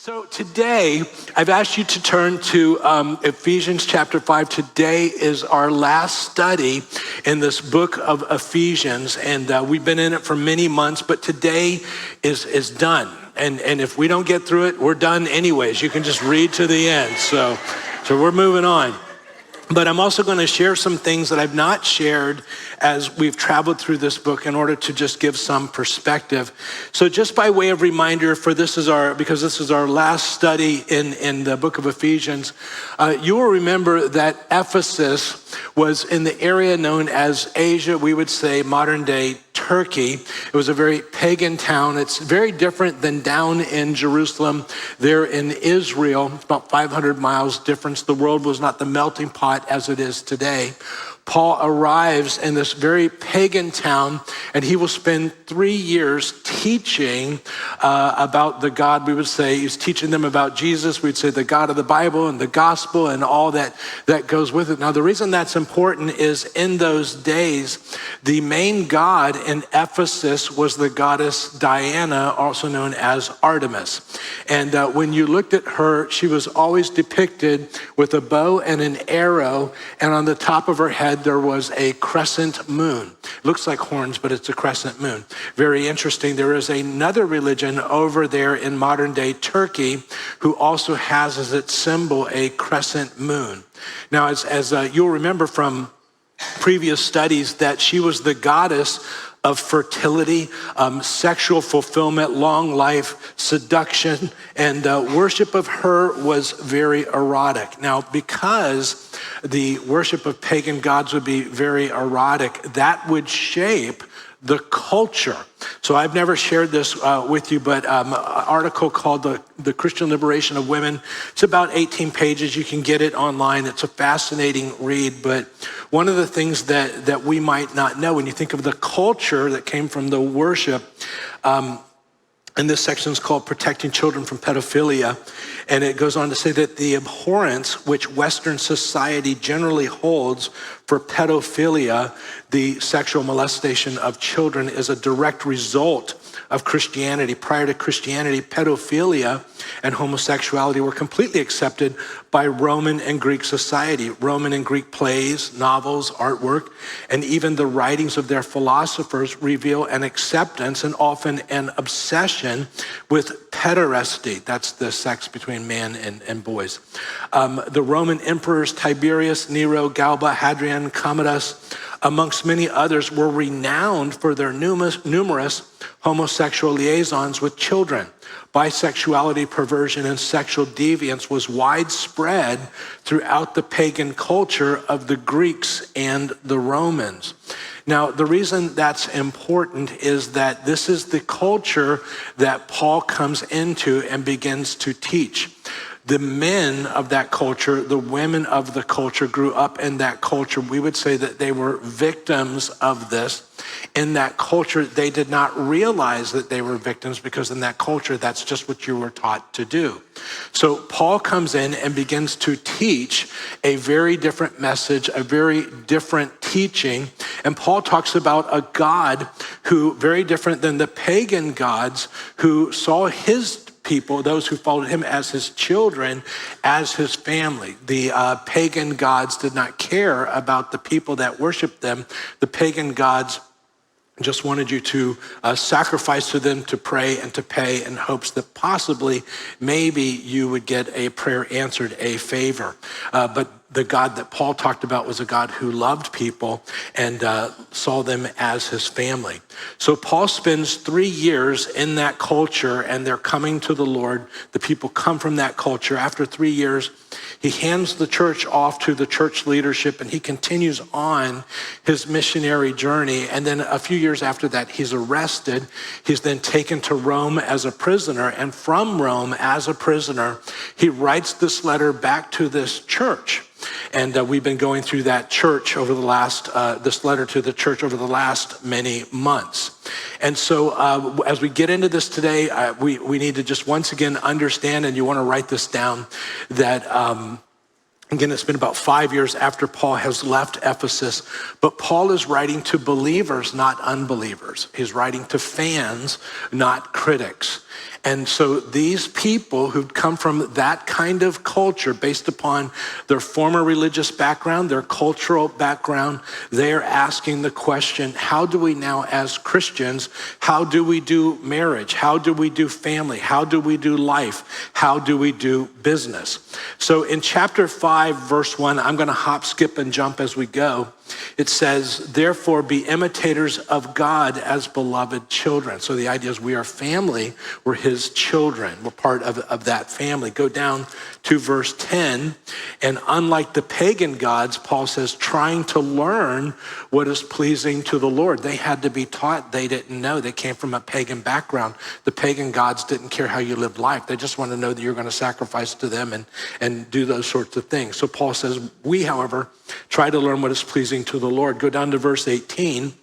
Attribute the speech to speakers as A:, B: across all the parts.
A: So today, I've asked you to turn to Ephesians chapter 5. Today is our last study in this book of Ephesians, and we've been in it for many months, but today is done. And if we don't get through it, we're done anyways. You can just read to the end. So we're moving on. But I'm also going to share some things that I've not shared as we've traveled through this book in order to just give some perspective. So just by way of reminder, because this is our last study in the book of Ephesians, you will remember that Ephesus was in the area known as Asia, we would say modern day Turkey. It was a very pagan town. It's very different than down in Jerusalem, there in Israel. It's about 500 miles difference. The world was not the melting pot as it is today. Paul arrives in this very pagan town, and he will spend 3 years teaching about the God, we would say. He's teaching them about Jesus. We'd say the God of the Bible and the gospel and all that goes with it. Now, the reason that's important is in those days, the main god in Ephesus was the goddess Diana, also known as Artemis. And when you looked at her, she was always depicted with a bow and an arrow, and on the top of her head, there was a crescent moon. It looks like horns, but it's a crescent moon. Very interesting. There is another religion over there in modern day Turkey who also has as its symbol a crescent moon. Now, as you'll remember from previous studies, that she was the goddess of fertility, sexual fulfillment, long life, seduction, and worship of her was very erotic. Now, because the worship of pagan gods would be very erotic, that would shape the culture. So I've never shared this with you, but an article called the Christian Liberation of Women. It's about 18 pages. You can get it online. It's a fascinating read. But one of the things that we might not know when you think of the culture that came from the worship, and this section is called Protecting Children from Pedophilia. And it goes on to say that the abhorrence which Western society generally holds for pedophilia, the sexual molestation of children, is a direct result of Christianity. Prior to Christianity, pedophilia and homosexuality were completely accepted by Roman and Greek society. Roman and Greek plays, novels, artwork, and even the writings of their philosophers reveal an acceptance and often an obsession with pederasty. That's the sex between man and boys. The Roman emperors Tiberius, Nero, Galba, Hadrian, Commodus, amongst many others, were renowned for their numerous homosexual liaisons with children. Bisexuality, perversion, and sexual deviance was widespread throughout the pagan culture of the Greeks and the Romans. Now, the reason that's important is that this is the culture that Paul comes into and begins to teach. The men of that culture, the women of the culture grew up in that culture. We would say that they were victims of this. In that culture, they did not realize that they were victims because in that culture, that's just what you were taught to do. So Paul comes in and begins to teach a very different message, a very different teaching. And Paul talks about a God who, very different than the pagan gods, who saw his people, those who followed him as his children, as his family. The pagan gods did not care about the people that worshiped them. The pagan gods just wanted you to sacrifice to them, to pray and to pay in hopes that possibly, maybe you would get a prayer answered, a favor. But the God that Paul talked about was a God who loved people and saw them as his family. So Paul spends 3 years in that culture and they're coming to the Lord. The people come from that culture. After 3 years, he hands the church off to the church leadership and he continues on his missionary journey. And then a few years after that, he's arrested. He's then taken to Rome as a prisoner. And from Rome as a prisoner, he writes this letter back to this church. And we've been going through that church over the last, this letter to the church over the last many months. And so as we get into this today, we need to just once again understand, and you want to write this down, that again, it's been about 5 years after Paul has left Ephesus, but Paul is writing to believers, not unbelievers. He's writing to fans, not critics. And so these people who'd come from that kind of culture based upon their former religious background, their cultural background, they're asking the question, how do we now as Christians, how do we do marriage? How do we do family? How do we do life? How do we do business? So in chapter 5, verse 1, I'm gonna hop, skip, and jump as we go. It says, therefore be imitators of God as beloved children. So the idea is we are family, we're his children, we're part of that family. Go down to verse 10, and unlike the pagan gods, Paul says, trying to learn what is pleasing to the Lord. They had to be taught, they didn't know. They came from a pagan background. The pagan gods didn't care how you lived life. They just wanted to know that you're gonna sacrifice to them and do those sorts of things. So Paul says, we, however, try to learn what is pleasing to the Lord. Go down to verse 18.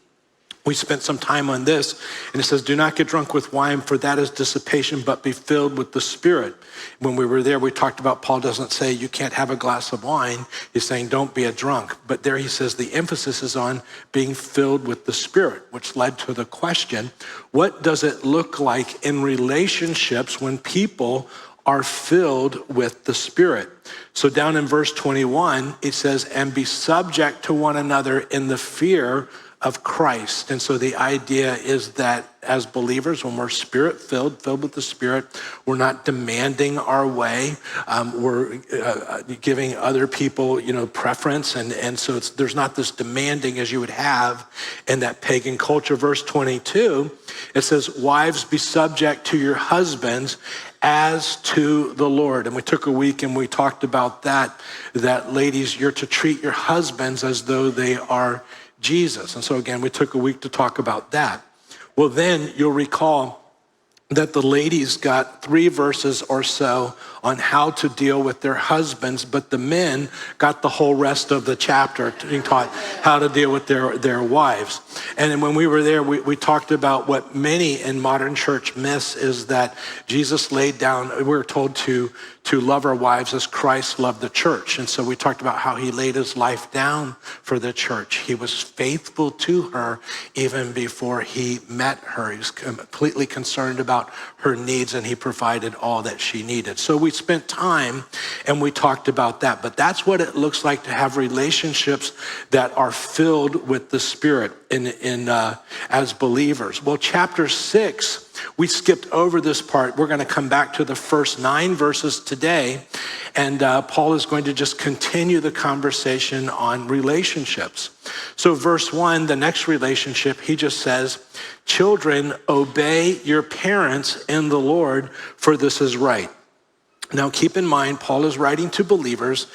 A: We spent some time on this, and it says, do not get drunk with wine, for that is dissipation, but be filled with the Spirit. When we were there, we talked about Paul doesn't say you can't have a glass of wine. He's saying don't be a drunk. But there he says the emphasis is on being filled with the Spirit, which led to the question, what does it look like in relationships when people are filled with the Spirit? So down in verse 21, it says, and be subject to one another in the fear of Christ. And so the idea is that as believers, when we're Spirit-filled, filled with the Spirit, we're not demanding our way. We're giving other people, preference. And so there's not this demanding as you would have in that pagan culture. Verse 22, it says, wives, be subject to your husbands as to the Lord. And we took a week and we talked about that ladies, you're to treat your husbands as though they are Jesus. And so again, we took a week to talk about that. Well, then you'll recall that the ladies got 3 verses or so on how to deal with their husbands, but the men got the whole rest of the chapter being taught how to deal with their wives. And then when we were there, we talked about what many in modern church miss is that Jesus laid down, we were told to love our wives as Christ loved the church. And so we talked about how he laid his life down for the church. He was faithful to her even before he met her. He was completely concerned about her needs and he provided all that she needed. So we spent time and we talked about that. But that's what it looks like to have relationships that are filled with the Spirit as believers. Well, chapter 6, we skipped over this part. We're going to come back to the first 9 verses today. And Paul is going to just continue the conversation on relationships. So verse 1, the next relationship, he just says, children, obey your parents in the Lord, for this is right. Now keep in mind, Paul is writing to believers.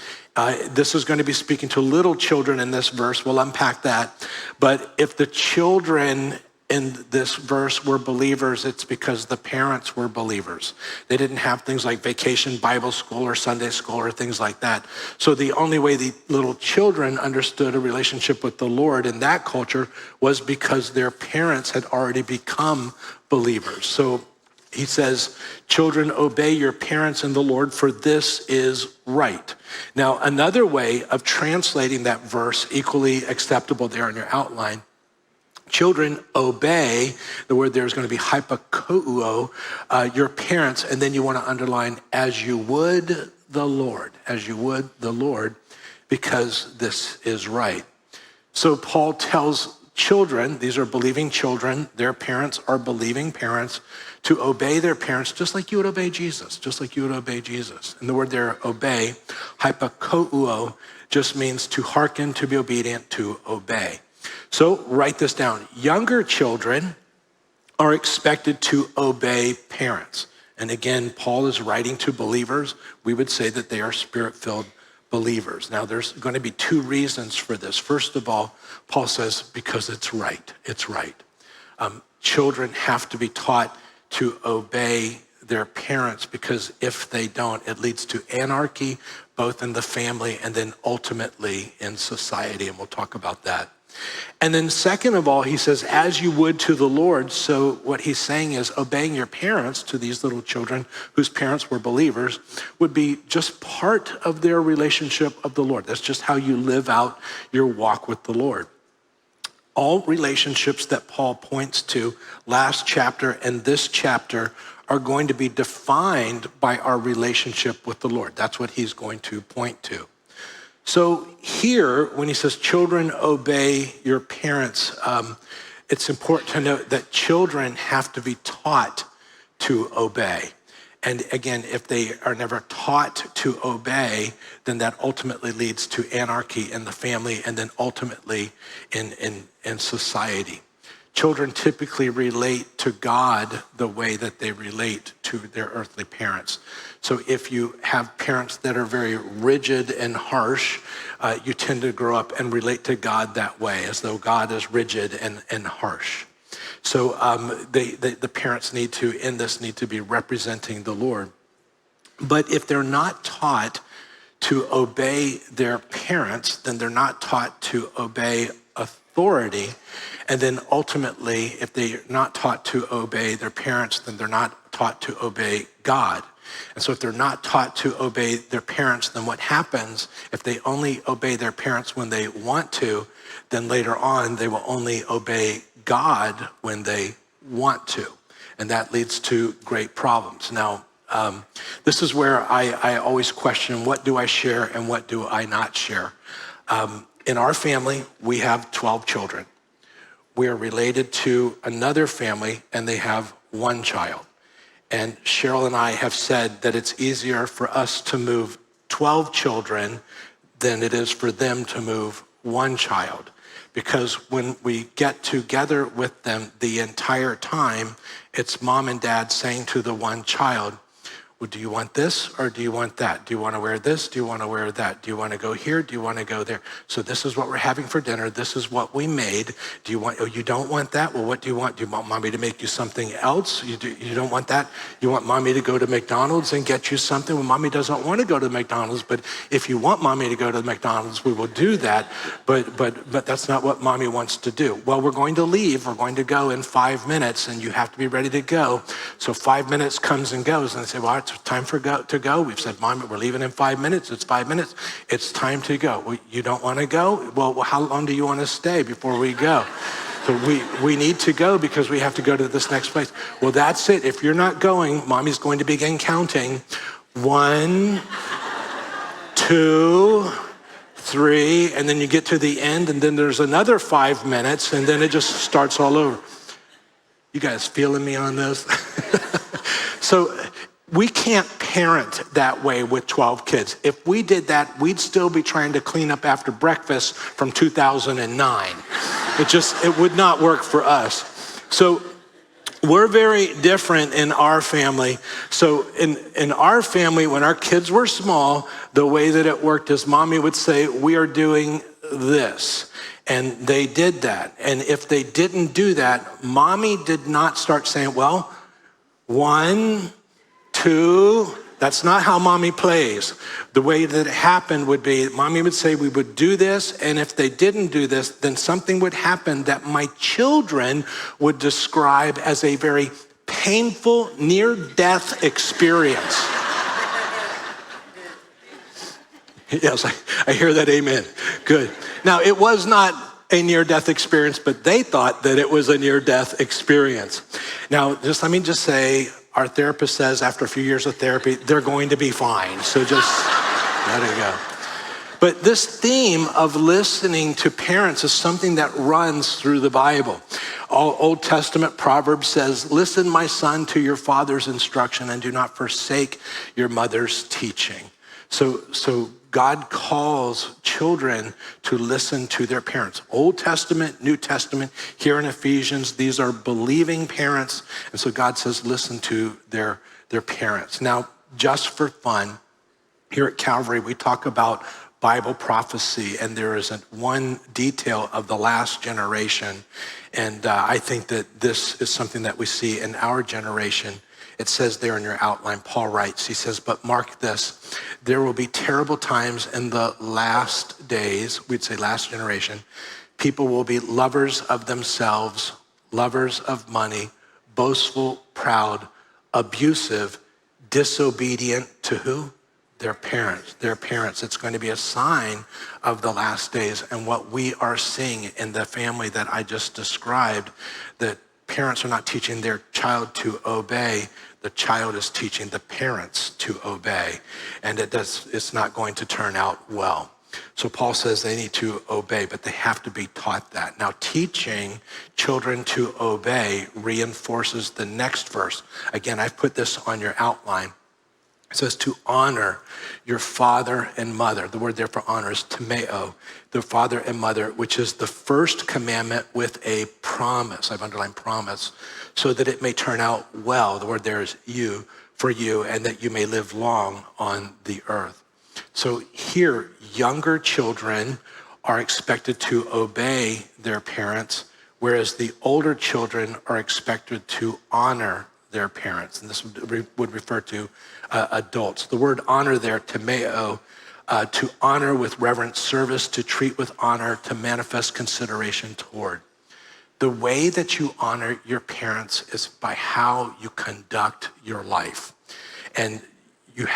A: This is going to be speaking to little children in this verse. We'll unpack that. But if the children in this verse were believers, it's because the parents were believers. They didn't have things like vacation Bible school or Sunday school or things like that. So the only way the little children understood a relationship with the Lord in that culture was because their parents had already become believers. So he says, children, obey your parents in the Lord, for this is right. Now, another way of translating that verse, equally acceptable there in your outline, children, obey, the word there is going to be hypokouo, your parents, and then you want to underline, as you would the Lord, because this is right. So Paul tells children, these are believing children, their parents are believing parents, to obey their parents just like you would obey Jesus, And the word there, obey, hypokouo, just means to hearken, to be obedient, to obey. So write this down. Younger children are expected to obey parents. And again, Paul is writing to believers. We would say that they are Spirit-filled believers. Now, there's going to be 2 reasons for this. First of all, Paul says, because it's right. Children have to be taught to obey their parents, because if they don't, it leads to anarchy, both in the family and then ultimately in society. And we'll talk about that. And then second of all, he says, as you would to the Lord. So what he's saying is obeying your parents, to these little children whose parents were believers, would be just part of their relationship of the Lord. That's just how you live out your walk with the Lord. All relationships that Paul points to, last chapter and this chapter, are going to be defined by our relationship with the Lord. That's what he's going to point to. So here, when he says, children, obey your parents, it's important to note that children have to be taught to obey. And again, if they are never taught to obey, then that ultimately leads to anarchy in the family and then ultimately in society. Children typically relate to God the way that they relate to their earthly parents. So if you have parents that are very rigid and harsh, you tend to grow up and relate to God that way, as though God is rigid and harsh. So the parents need to be representing the Lord. But if they're not taught to obey their parents, then they're not taught to obey authority. And then ultimately, if they're not taught to obey their parents, then they're not taught to obey God. And so if they're not taught to obey their parents, then what happens if they only obey their parents when they want to, then later on they will only obey God when they want to. And that leads to great problems. Now, this is where I always question, what do I share and what do I not share? In our family, we have 12 children. We are related to another family and they have one child. And Cheryl and I have said that it's easier for us to move 12 children than it is for them to move one child. Because when we get together with them the entire time, it's mom and dad saying to the one child, well, do you want this or do you want that? Do you want to wear this? Do you want to wear that? Do you want to go here? Do you want to go there? So this is what we're having for dinner. This is what we made. Do you want, oh, you don't want that? Well, what do you want? Do you want mommy to make you something else? You don't want that? You want mommy to go to McDonald's and get you something? Well, mommy doesn't want to go to McDonald's, but if you want mommy to go to McDonald's, we will do that. But that's not what mommy wants to do. Well, we're going to leave. We're going to go in 5 minutes and you have to be ready to go. So 5 minutes comes and goes and they say, well, it's time to go. We've said, Mom, we're leaving in 5 minutes. It's 5 minutes. It's time to go. Well, you don't want to go? Well, how long do you want to stay before we go? So we need to go because we have to go to this next place. Well, that's it. If you're not going, mommy's going to begin counting. 1, 2, 3, and then you get to the end, and then there's another 5 minutes, and then it just starts all over. You guys feeling me on this? So we can't parent that way with 12 kids. If we did that, we'd still be trying to clean up after breakfast from 2009. It would not work for us. So we're very different in our family. So in our family, when our kids were small, the way that it worked is mommy would say, we are doing this. And they did that. And if they didn't do that, mommy did not start saying, well, 1, 2, that's not how mommy plays. The way that it happened would be, mommy would say we would do this, and if they didn't do this, then something would happen that my children would describe as a very painful near-death experience. Yes, I hear that, amen. Good. Now, it was not a near-death experience, but they thought that it was a near-death experience. Now, let me say, our therapist says after a few years of therapy, they're going to be fine. So just let it go. But this theme of listening to parents is something that runs through the Bible. All Old Testament Proverbs says, listen, my son, to your father's instruction and do not forsake your mother's teaching. So God calls children to listen to their parents. Old Testament, New Testament, here in Ephesians, these are believing parents. And so God says, listen to their parents. Now, just for fun, here at Calvary, we talk about Bible prophecy, and there is one detail of the last generation. And I think that this is something that we see in our generation. It says there in your outline, Paul writes, he says, but mark this, there will be terrible times in the last days, we'd say last generation. People will be lovers of themselves, lovers of money, boastful, proud, abusive, disobedient to who? their parents. It's going to be a sign of the last days. And what we are seeing in the family that I just described, that parents are not teaching their child to obey. The child is teaching the parents to obey. And it's not going to turn out well. So Paul says they need to obey, but they have to be taught that. Now, teaching children to obey reinforces the next verse. Again, I've put this on your outline. It says to honor your father and mother. The word there for honor is timeo, the father and mother, which is the first commandment with a promise. I've underlined promise, so that it may turn out well. The word there is you, for you, and that you may live long on the earth. So here, younger children are expected to obey their parents, whereas the older children are expected to honor their parents. And this would refer to adults. The word honor there, timeo, to honor with reverent service, to treat with honor, to manifest consideration toward. The way that you honor your parents is by how you conduct your life. And you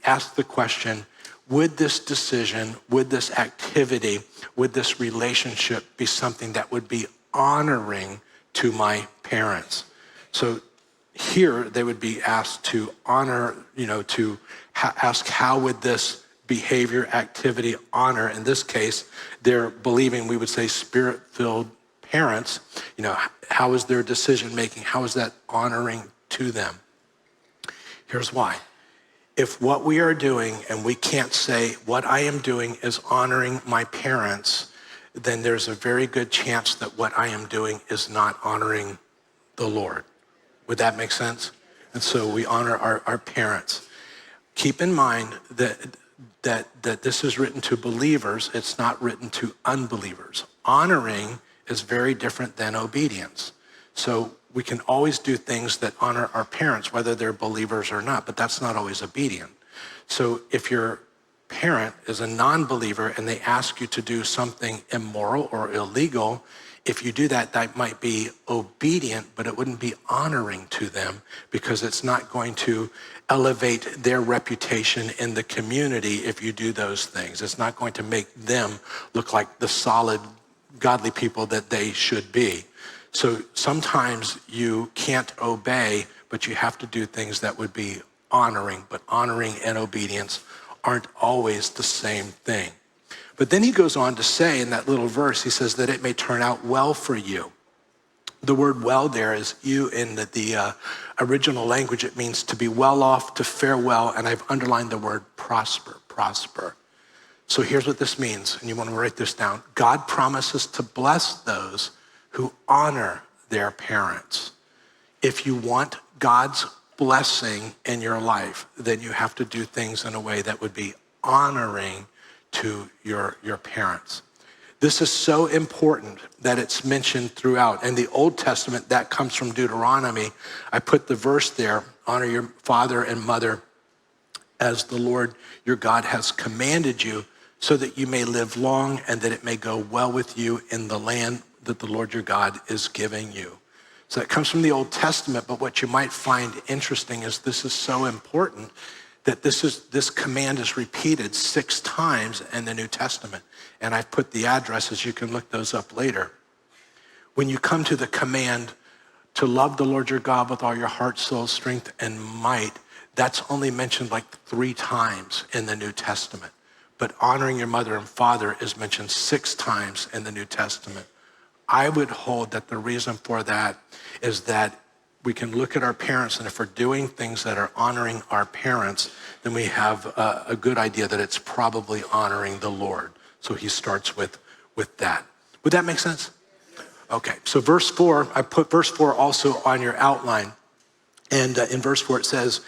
A: ask the question, would this decision, would this activity, would this relationship be something that would be honoring to my parents? So here they would be asked to honor, to ask how would this behavior, activity honor? In this case, they're believing, we would say, spirit-filled parents. How is their decision making? How is that honoring to them? Here's why. If what we are doing, and we can't say what I am doing is honoring my parents, then there's a very good chance that what I am doing is not honoring the Lord. Would that make sense? And so we honor our parents. Keep in mind that this is written to believers. It's not written to unbelievers. Honoring is very different than obedience. So we can always do things that honor our parents, whether they're believers or not, but that's not always obedient. So if your parent is a non-believer and they ask you to do something immoral or illegal, if you do that, that might be obedient, but it wouldn't be honoring to them because it's not going to elevate their reputation in the community if you do those things. It's not going to make them look like the solid, godly people that they should be. So sometimes you can't obey, but you have to do things that would be honoring, but honoring and obedience aren't always the same thing. But then he goes on to say in that little verse, he says that it may turn out well for you. The word well there is you in the original language. It means to be well off, to fare well, and I've underlined the word prosper. So here's what this means, and you want to write this down. God promises to bless those who honor their parents. If you want God's blessing in your life, then you have to do things in a way that would be honoring to your parents. This is so important that it's mentioned throughout. In the Old Testament, that comes from Deuteronomy. I put the verse there, honor your father and mother as the Lord your God has commanded you, so that you may live long and that it may go well with you in the land that the Lord your God is giving you. So that comes from the Old Testament, but what you might find interesting is this is so important that this command is repeated 6 times in the New Testament. And I've put the addresses, you can look those up later. When you come to the command to love the Lord your God with all your heart, soul, strength, and might, that's only mentioned like 3 times in the New Testament. But honoring your mother and father is mentioned 6 times in the New Testament. I would hold that the reason for that is that we can look at our parents, and if we're doing things that are honoring our parents, then we have a good idea that it's probably honoring the Lord. So he starts with that. Would that make sense? Okay, so verse 4, I put verse 4 also on your outline. And in verse 4 it says,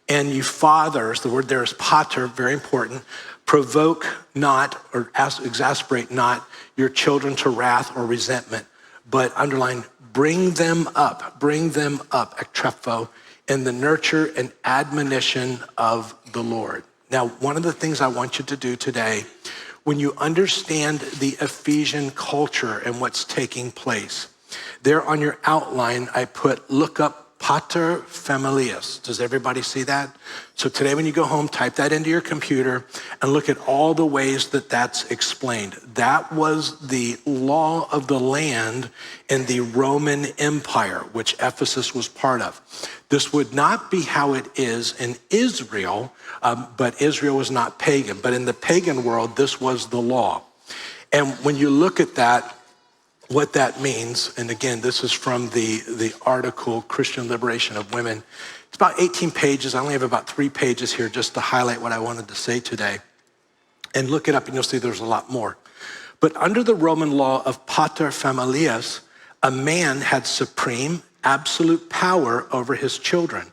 A: and you fathers, the word there is pater, very important, provoke not or exasperate not your children to wrath or resentment, but underline, bring them up, ektrepho, in the nurture and admonition of the Lord. Now, one of the things I want you to do today, when you understand the Ephesian culture and what's taking place, there on your outline, I put look up pater familias. Does everybody see that? So today when you go home, type that into your computer and look at all the ways that that's explained. That was the law of the land in the Roman Empire, which Ephesus was part of. This would not be how it is in Israel, but Israel was not pagan. But in the pagan world, this was the law. And when you look at that, what that means, and again, this is from the article, Christian Liberation of Women. It's about 18 pages. I only have about 3 pages here just to highlight what I wanted to say today. And look it up and you'll see there's a lot more. But under the Roman law of pater familias, a man had supreme, absolute power over his children.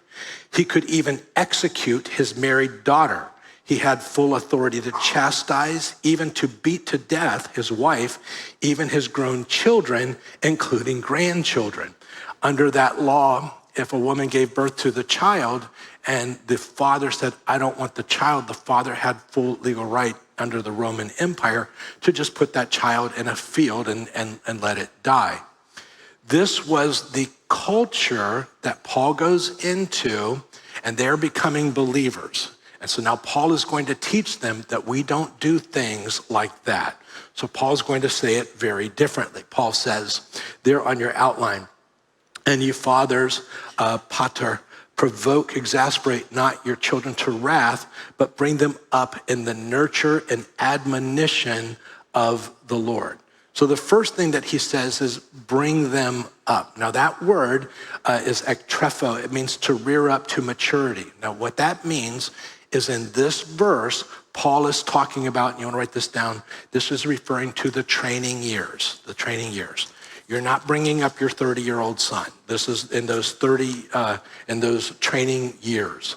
A: He could even execute his married daughter. He had full authority to chastise, even to beat to death his wife, even his grown children, including grandchildren. Under that law, if a woman gave birth to the child and the father said, I don't want the child, the father had full legal right under the Roman Empire to just put that child in a field and let it die. This was the culture that Paul goes into, and they're becoming believers. And so now Paul is going to teach them that we don't do things like that. So Paul's going to say it very differently. Paul says there on your outline, and you fathers, pater, provoke, exasperate not your children to wrath, but bring them up in the nurture and admonition of the Lord. So the first thing that he says is bring them up. Now that word is ektrepho. It means to rear up to maturity. Now what that means is in this verse, Paul is talking about, and you want to write this down, this is referring to the training years, You're not bringing up your 30-year-old son. This is in those training years.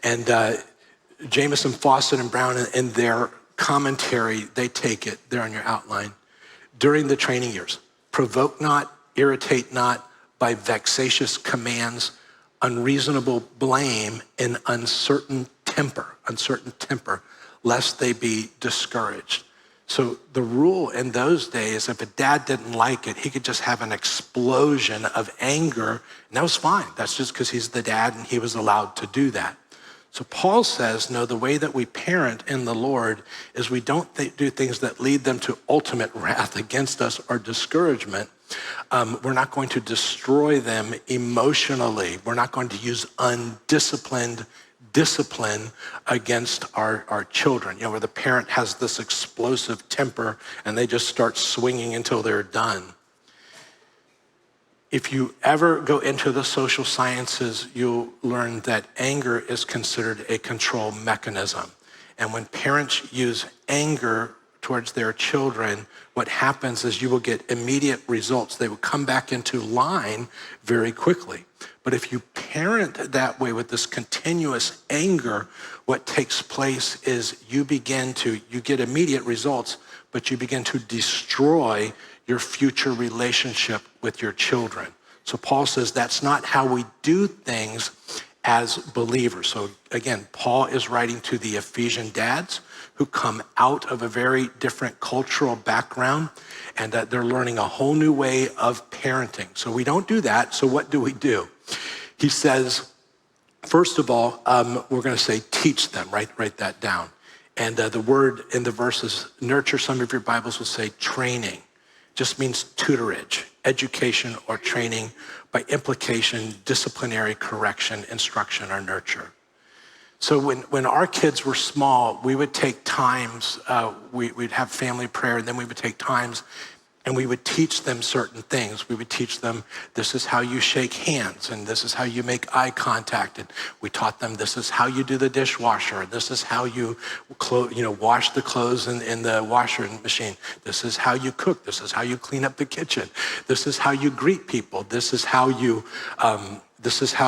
A: And Jamieson, Fawcett, and Brown in their commentary, they take it there on your outline. During the training years, provoke not, irritate not by vexatious commands, unreasonable blame, and uncertain temper, lest they be discouraged. So the rule in those days, if a dad didn't like it, he could just have an explosion of anger, and that was fine. That's just because he's the dad and he was allowed to do that. So Paul says, no, the way that we parent in the Lord is we don't do things that lead them to ultimate wrath against us or discouragement. We're not going to destroy them emotionally. We're not going to use undisciplined discipline against our children, where the parent has this explosive temper and they just start swinging until they're done. If you ever go into the social sciences, you'll learn that anger is considered a control mechanism. And when parents use anger towards their children, what happens is you will get immediate results. They will come back into line very quickly. But if you parent that way with this continuous anger, what takes place is you get immediate results, but you begin to destroy your future relationship with your children. So Paul says that's not how we do things as believers. So again, Paul is writing to the Ephesian dads who come out of a very different cultural background, and that they're learning a whole new way of parenting. So we don't do that. So what do we do? He says, first of all, we're going to say teach them, write that down. And the word in the verses, nurture, some of your Bibles will say training. Just means tutorage, education or training, by implication, disciplinary correction, instruction, or nurture. So when our kids were small, we would take times, we'd have family prayer, and then we would take times and we would teach them certain things. We would teach them, this is how you shake hands, and this is how you make eye contact. And we taught them, this is how you do the dishwasher. This is how you wash the clothes in the washing machine. This is how you cook. This is how you clean up the kitchen. This is how you greet people. This is how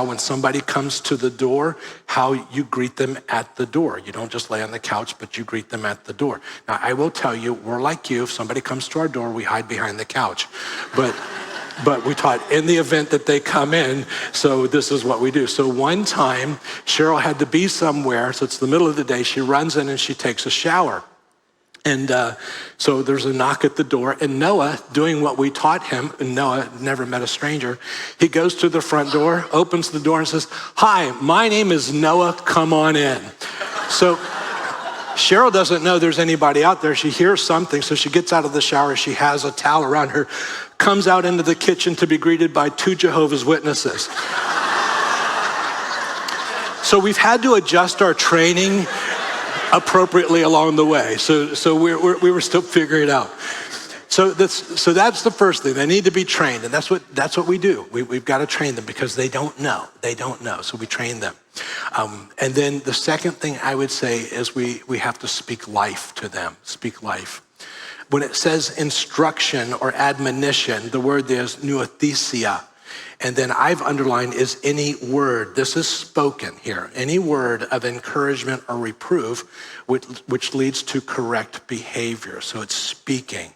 A: when somebody comes to the door, how you greet them at the door. You don't just lay on the couch, but you greet them at the door. Now, I will tell you, we're like you. If somebody comes to our door, we hide behind the couch. But we taught in the event that they come in, so this is what we do. So one time, Cheryl had to be somewhere, so it's the middle of the day. She runs in and she takes a shower. And so there's a knock at the door, and Noah, doing what we taught him, and Noah never met a stranger, he goes to the front door, opens the door and says, "Hi, my name is Noah, come on in." So Cheryl doesn't know there's anybody out there. She hears something, so she gets out of the shower. She has a towel around her, comes out into the kitchen to be greeted by 2 Jehovah's Witnesses. So we've had to adjust our training appropriately along the way. So we were still figuring it out. So that's the first thing. They need to be trained, and that's what we do. We've got to train them because they don't know. They don't know, so we train them. And then the second thing I would say is we have to speak life to them. Speak life. When it says instruction or admonition, the word there is nuathesia. And then I've underlined is any word. This is spoken here. Any word of encouragement or reproof, which leads to correct behavior. So it's speaking.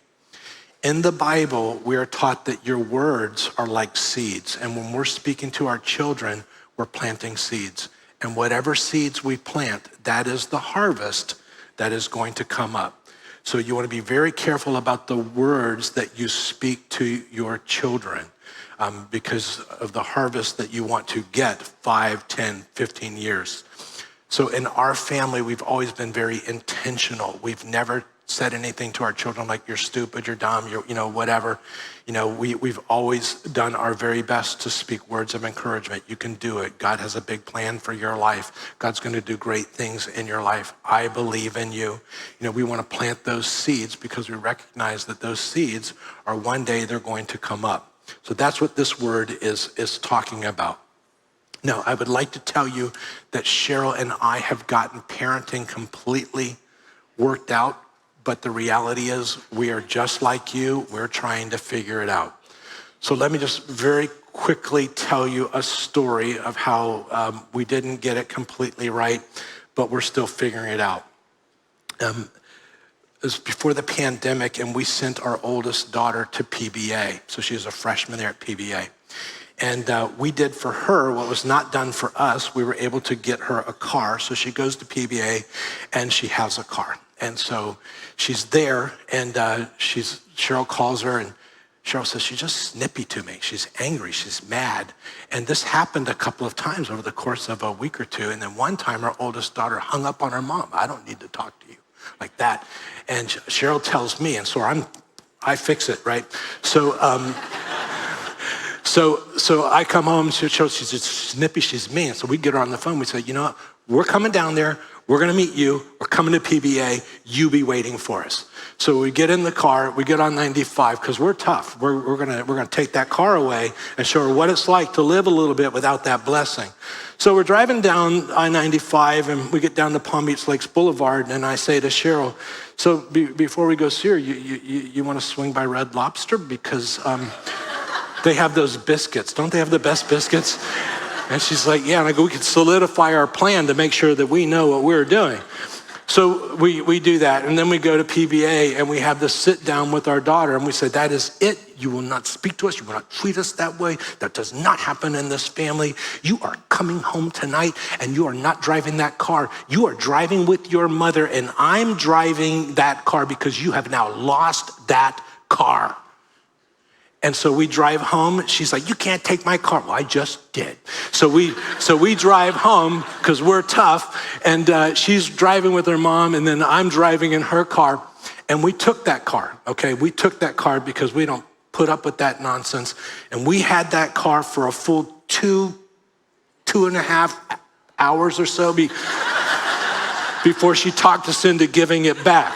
A: In the Bible, we are taught that your words are like seeds. And when we're speaking to our children, we're planting seeds. And whatever seeds we plant, that is the harvest that is going to come up. So you want to be very careful about the words that you speak to your children. Because of the harvest that you want to get 5, 10, 15 years. So in our family, we've always been very intentional. We've never said anything to our children like, "You're stupid, you're dumb, you're, whatever." We've always done our very best to speak words of encouragement. You can do it. God has a big plan for your life. God's going to do great things in your life. I believe in you. We want to plant those seeds because we recognize that those seeds are one day they're going to come up. So that's what this word is talking about. Now, I would like to tell you that Cheryl and I have gotten parenting completely worked out, but the reality is we are just like you. We're trying to figure it out. So let me just very quickly tell you a story of how we didn't get it completely right, but we're still figuring it out. It was before the pandemic, and we sent our oldest daughter to PBA. So she was a freshman there at PBA. And we did for her what was not done for us. We were able to get her a car. So she goes to PBA, and she has a car. And so she's there, and Cheryl calls her, and Cheryl says, "She's just snippy to me. She's angry, she's mad." And this happened a couple of times over the course of a week or two. And then one time, our oldest daughter hung up on her mom. "I don't need to talk to you," like that. And Cheryl tells me, and so I fix it, right? So I come home, Cheryl, she's just snippy, she's mean. So we get her on the phone, we say, "You know what, we're coming down there, we're gonna meet you, we're coming to PBA, you be waiting for us." So we get in the car, we get on 95, because we're tough. We're gonna take that car away and show her what it's like to live a little bit without that blessing. So we're driving down I-95, and we get down to Palm Beach Lakes Boulevard, and I say to Cheryl, "So before we go see her, you want to swing by Red Lobster? Because they have those biscuits. Don't they have the best biscuits?" And she's like, "Yeah." And I go, "We could solidify our plan to make sure that we know what we're doing." So we do that, and then we go to PBA, and we have this sit down with our daughter, and we say, "That is it. You will not speak to us. You will not treat us that way. That does not happen in this family. You are coming home tonight, and you are not driving that car. You are driving with your mother, and I'm driving that car because you have now lost that car." And so we drive home. She's like, "You can't take my car." Well, I just did. So we drive home because we're tough, and she's driving with her mom, and then I'm driving in her car. And we took that car, okay? We took that car because we don't put up with that nonsense. And we had that car for a full two and a half hours or so before she talked us into giving it back.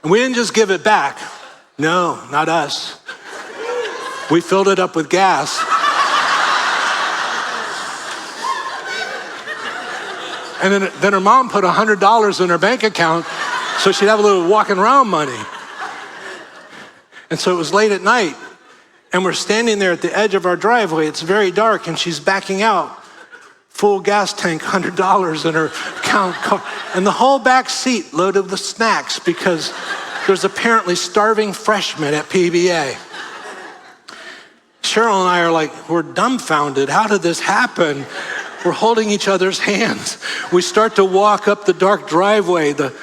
A: And we didn't just give it back. No, not us. We filled it up with gas. And then her mom put $100 in her bank account so she'd have a little walking around money. And so it was late at night, and we're standing there at the edge of our driveway. It's very dark, and she's backing out. Full gas tank, $100 in her account, and the whole back seat loaded with snacks because there's apparently starving freshmen at PBA. Cheryl and I are like, we're dumbfounded. How did this happen? We're holding each other's hands. We start to walk up the dark driveway. The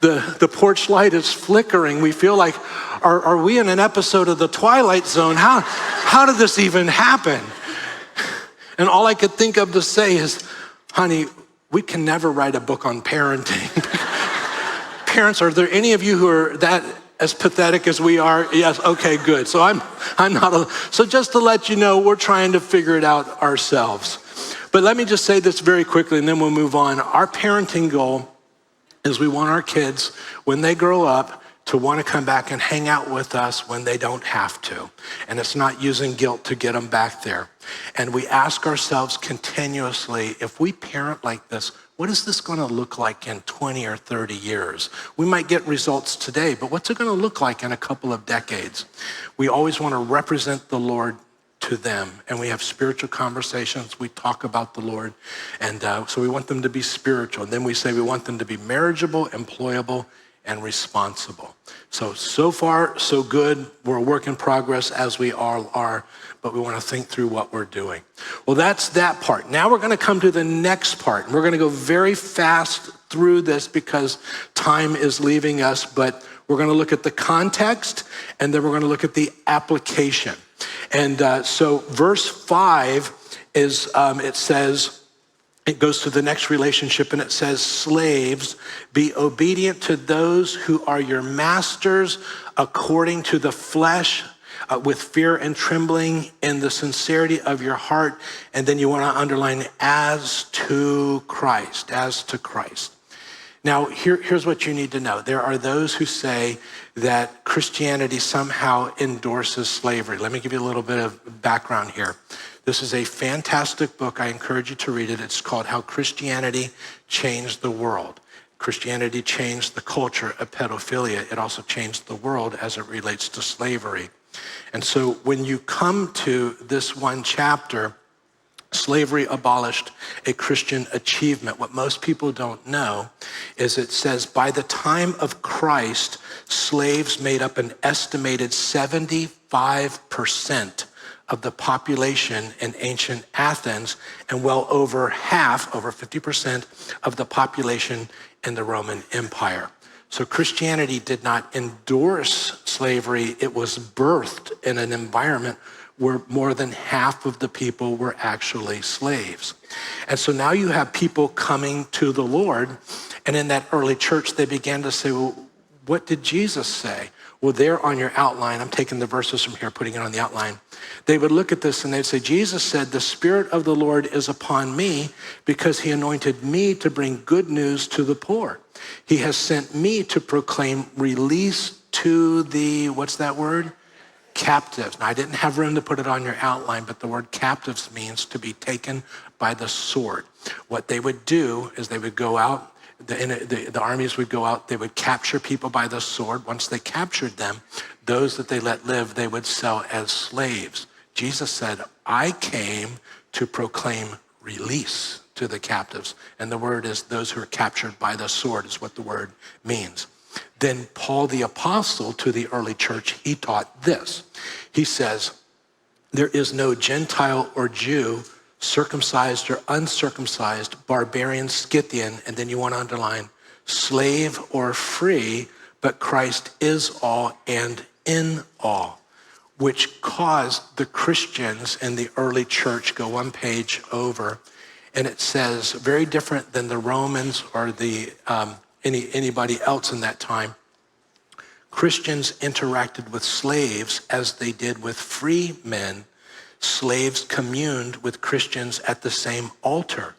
A: the porch light is flickering. We feel like, are we in an episode of The Twilight Zone? How did this even happen? And all I could think of to say is, honey, we can never write a book on parenting. Parents, are there any of you who are that as pathetic as we are? Yes, okay, good. So I'm not, so just to let you know, we're trying to figure it out ourselves. But let me just say this very quickly and then we'll move on. Our parenting goal is we want our kids, when they grow up, to want to come back and hang out with us when they don't have to. And it's not using guilt to get them back there. And we ask ourselves continuously, if we parent like this, what is this going to look like in 20 or 30 years? We might get results today, but what's it going to look like in a couple of decades? We always want to represent the Lord to them. And we have spiritual conversations. We talk about the Lord. And so we want them to be spiritual. And then we say we want them to be marriageable, employable, and responsible. So far, so good. We're a work in progress, as we all are, but we want to think through what we're doing. Well, that's that part. Now we're going to come to the next part. And we're going to go very fast through this because time is leaving us, but we're going to look at the context, and then we're going to look at the application. And so verse 5 is, it says, it goes to the next relationship and it says, slaves, be obedient to those who are your masters according to the flesh, with fear and trembling in the sincerity of your heart. And then you want to underline, as to Christ, as to Christ. Now, here's what you need to know. There are those who say that Christianity somehow endorses slavery. Let me give you a little bit of background here. This is a fantastic book. I encourage you to read it. It's called How Christianity Changed the World. Christianity changed the culture of pedophilia. It also changed the world as it relates to slavery. And so when you come to this one chapter, slavery abolished a Christian achievement. What most people don't know is it says by the time of Christ, slaves made up an estimated 75% of the population in ancient Athens, and well over half, over 50% of the population in the Roman Empire. So Christianity did not endorse slavery. It was birthed in an environment where more than half of the people were actually slaves. And so now you have people coming to the Lord, and in that early church, they began to say, well, what did Jesus say? Well, there on your outline, I'm taking the verses from here, putting it on the outline. They would look at this and they'd say, Jesus said, the Spirit of the Lord is upon me because he anointed me to bring good news to the poor. He has sent me to proclaim release to the, what's that word? Captives. Now, I didn't have room to put it on your outline, but the word captives means to be taken by the sword. What they would do is they would go out, the armies would go out, they would capture people by the sword. Once they captured them, those that they let live, they would sell as slaves. Jesus said, I came to proclaim release to the captives. And the word is those who are captured by the sword is what the word means. Then Paul the apostle to the early church, he taught this. He says, there is no Gentile or Jew, circumcised or uncircumcised, barbarian, Scythian, and then you want to underline slave or free, but Christ is all and in all, which caused the Christians in the early church, go one page over, and it says, very different than the Romans or the anybody else in that time, Christians interacted with slaves as they did with free men. Slaves communed with Christians at the same altar.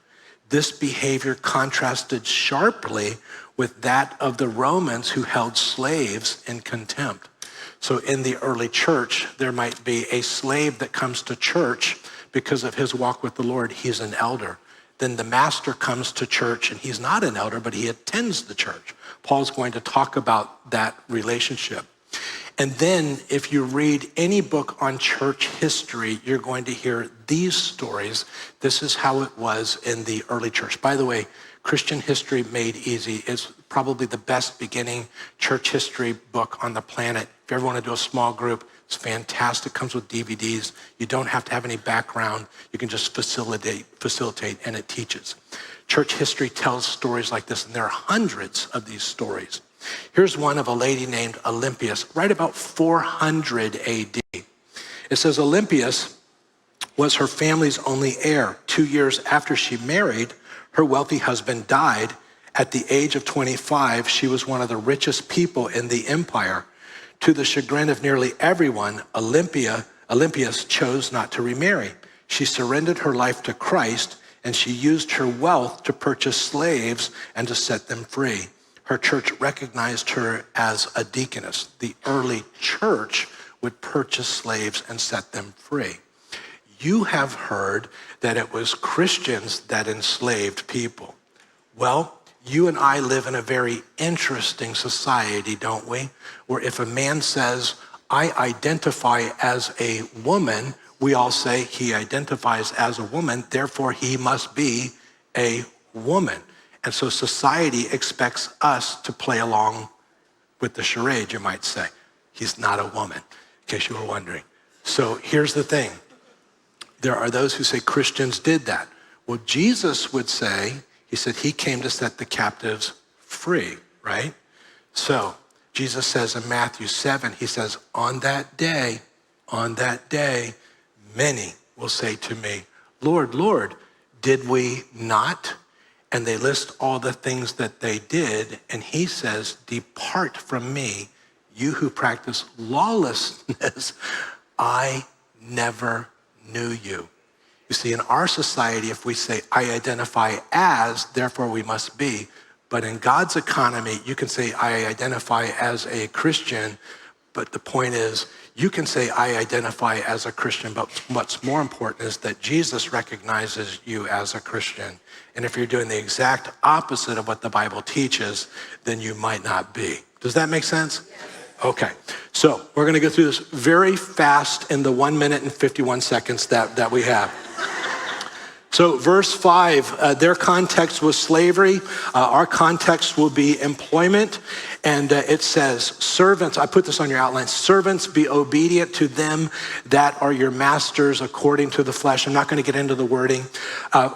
A: This behavior contrasted sharply with that of the Romans who held slaves in contempt. So in the early church, there might be a slave that comes to church because of his walk with the Lord. He's an elder. Then the master comes to church and he's not an elder, but he attends the church. Paul's going to talk about that relationship. And then if you read any book on church history, you're going to hear these stories. This is how it was in the early church. By the way, Christian History Made Easy is probably the best beginning church history book on the planet. If you ever want to do a small group, it's fantastic. Comes with DVDs. You don't have to have any background. You can just facilitate, and it teaches. Church history tells stories like this, and there are hundreds of these stories. Here's one of a lady named Olympias, right about 400 AD. It says Olympias was her family's only heir. 2 years after she married, her wealthy husband died. At the age of 25, she was one of the richest people in the empire. To the chagrin of nearly everyone, Olympias chose not to remarry. She surrendered her life to Christ, and she used her wealth to purchase slaves and to set them free. Her church recognized her as a deaconess. The early church would purchase slaves and set them free. You have heard that it was Christians that enslaved people. Well, you and I live in a very interesting society, don't we? Where if a man says, I identify as a woman, we all say he identifies as a woman, therefore he must be a woman. And so society expects us to play along with the charade, you might say. He's not a woman, in case you were wondering. So here's the thing. There are those who say Christians did that. Well, Jesus would say, he said he came to set the captives free, right? So Jesus says in Matthew 7, he says, on that day, many will say to me, Lord, Lord, did we not? And they list all the things that they did. And he says, depart from me, you who practice lawlessness. I never knew you. You see, in our society, if we say, I identify as, therefore we must be. But in God's economy, you can say, I identify as a Christian. But the point is, you can say, I identify as a Christian. But what's more important is that Jesus recognizes you as a Christian. And if you're doing the exact opposite of what the Bible teaches, then you might not be. Does that make sense? Okay, so we're gonna go through this very fast in the 1 minute and 51 seconds that we have. So verse 5, their context was slavery. Our context will be employment. And it says, servants, I put this on your outline, servants, be obedient to them that are your masters according to the flesh. I'm not gonna get into the wording.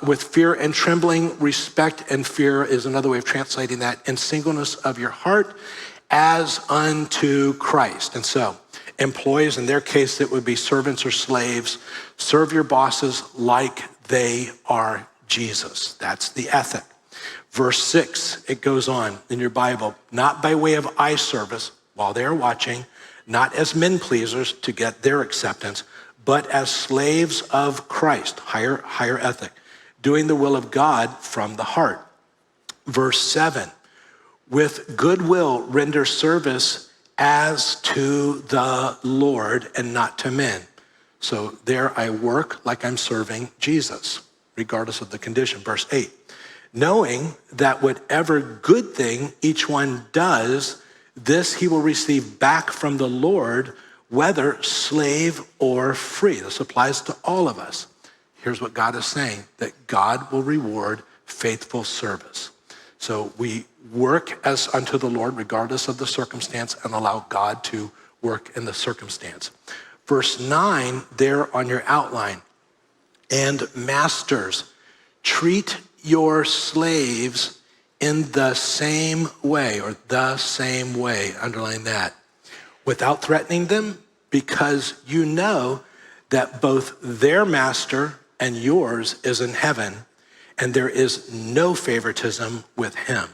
A: With fear and trembling, respect and fear is another way of translating that, in singleness of your heart, as unto Christ. And so employees, in their case, it would be servants or slaves. Serve your bosses like they are Jesus. That's the ethic. Verse 6, it goes on in your Bible, not by way of eye service while they are watching, not as men pleasers to get their acceptance, but as slaves of Christ, higher ethic, doing the will of God from the heart. Verse 7, with goodwill render service as to the Lord and not to men. So there I work like I'm serving Jesus, regardless of the condition. Verse 8, knowing that whatever good thing each one does, this he will receive back from the Lord, whether slave or free. This applies to all of us. Here's what God is saying, that God will reward faithful service. So we work as unto the Lord, regardless of the circumstance, and allow God to work in the circumstance. Verse 9, there on your outline, and masters, treat your slaves in the same way, or the same way, underline that, without threatening them, because you know that both their master and yours is in heaven, and there is no favoritism with him.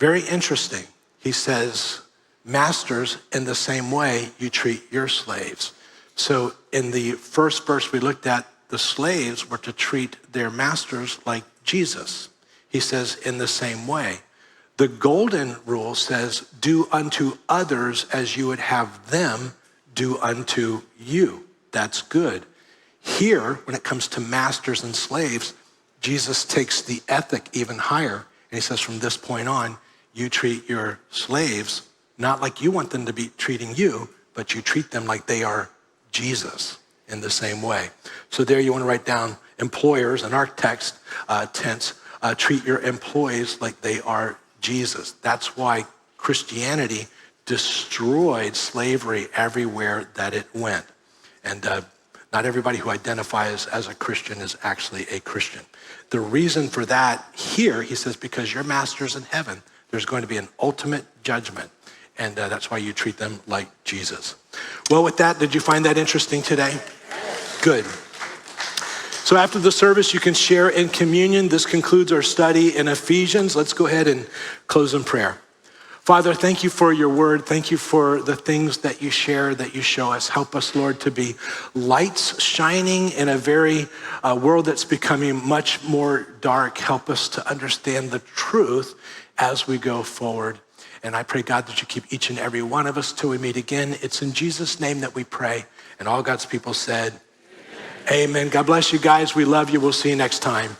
A: Very interesting. He says, masters, in the same way you treat your slaves. So in the first verse we looked at, the slaves were to treat their masters like Jesus. He says, in the same way. The golden rule says, do unto others as you would have them do unto you. That's good. Here, when it comes to masters and slaves, Jesus takes the ethic even higher. And he says, from this point on, you treat your slaves not like you want them to be treating you, but you treat them like they are Jesus in the same way. So there you want to write down employers in our text tense, treat your employees like they are Jesus. That's why Christianity destroyed slavery everywhere that it went. And not everybody who identifies as a Christian is actually a Christian. The reason for that here, he says, because your master's in heaven, there's going to be an ultimate judgment. And that's why you treat them like Jesus. Well, with that, did you find that interesting today? Good. So after the service, you can share in communion. This concludes our study in Ephesians. Let's go ahead and close in prayer. Father, thank you for your word. Thank you for the things that you share, that you show us. Help us, Lord, to be lights shining in a very world that's becoming much more dark. Help us to understand the truth as we go forward. And I pray, God, that you keep each and every one of us till we meet again. It's in Jesus' name that we pray. And all God's people said, amen. God bless you guys. We love you. We'll see you next time.